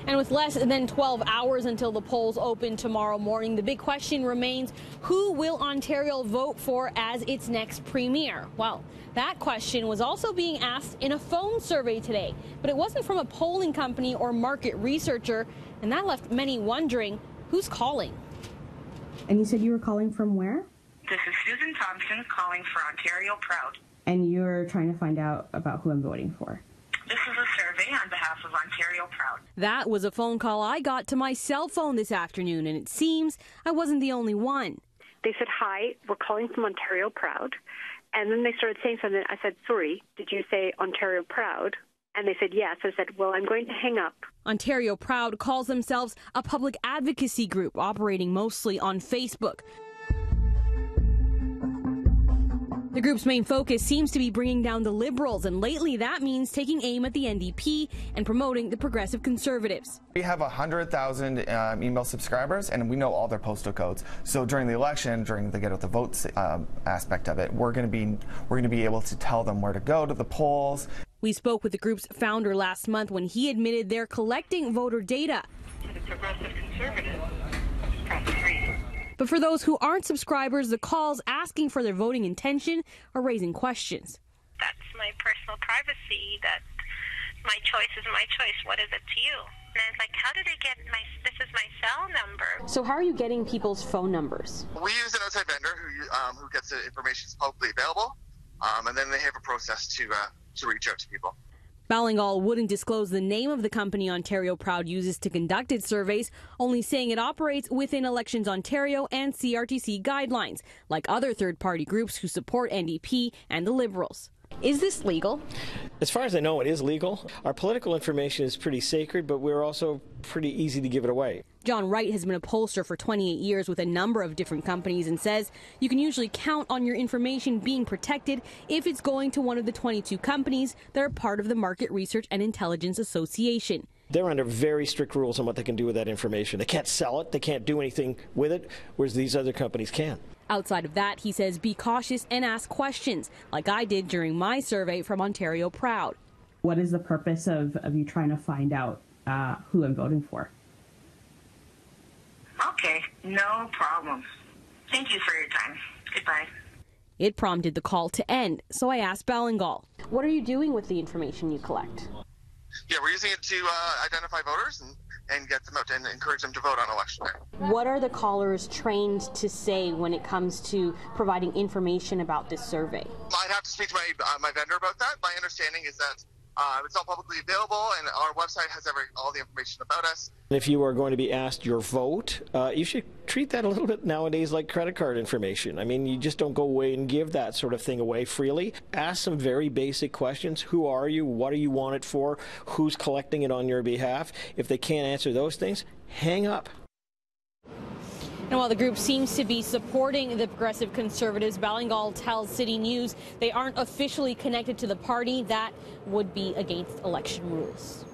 And with less than 12 hours until the polls open tomorrow morning, the big question remains, who will Ontario vote for as its next premier? Well, that question was also being asked in a phone survey today, but it wasn't from a polling company or market researcher, and that left many wondering, who's calling? And you said you were calling from where? This is Susan Thompson calling for Ontario Proud. And you're trying to find out about who I'm voting for. This is a survey on behalf of Ontario Proud. That was a phone call I got to my cell phone this afternoon, and it seems I wasn't the only one. They said, hi, we're calling from Ontario Proud. And then they started saying something. I said, sorry, did you say Ontario Proud? And they said, yes. I said, well, I'm going to hang up. Ontario Proud calls themselves a public advocacy group operating mostly on Facebook. The group's main focus seems to be bringing down the Liberals, and lately that means taking aim at the NDP and promoting the Progressive Conservatives. We have 100,000 email subscribers, and we know all their postal codes. So during the election, during the get out the votes aspect of it, we're going to be able to tell them where to go to the polls. We spoke with the group's founder last month when he admitted they're collecting voter data. The Progressive Conservative, press 3. But for those who aren't subscribers, the calls asking for their voting intention are raising questions. That's my personal privacy. That my choice is my choice. What is it to you? And it's like, how did I get this is my cell number. So how are you getting people's phone numbers? We use an outside vendor who gets the information publicly available, and then they have a process to reach out to people. Ballingall wouldn't disclose the name of the company Ontario Proud uses to conduct its surveys, only saying it operates within Elections Ontario and CRTC guidelines, like other third-party groups who support NDP and the Liberals. Is this legal? As far as I know, it is legal. Our political information is pretty sacred, but we're also pretty easy to give it away. John Wright has been a pollster for 28 years with a number of different companies and says you can usually count on your information being protected if it's going to one of the 22 companies that are part of the Market Research and Intelligence Association. They're under very strict rules on what they can do with that information. They can't sell it, they can't do anything with it, whereas these other companies can. Outside of that, he says be cautious and ask questions, like I did during my survey from Ontario Proud. What is the purpose of you trying to find out who I'm voting for? Okay, no problem. Thank you for your time. Goodbye. It prompted the call to end, so I asked Ballingall, what are you doing with the information you collect? Yeah, we're using it to identify voters and get them out and encourage them to vote on election day. What are the callers trained to say when it comes to providing information about this survey? I'd have to speak to my vendor about that. My understanding is that it's all publicly available, and our website has all the information about us. If you are going to be asked your vote, you should treat that a little bit nowadays like credit card information. I mean, you just don't go away and give that sort of thing away freely. Ask some very basic questions. Who are you? What do you want it for? Who's collecting it on your behalf? If they can't answer those things, hang up. And while the group seems to be supporting the Progressive Conservatives, Ballingall tells CityNews they aren't officially connected to the party. That would be against election rules.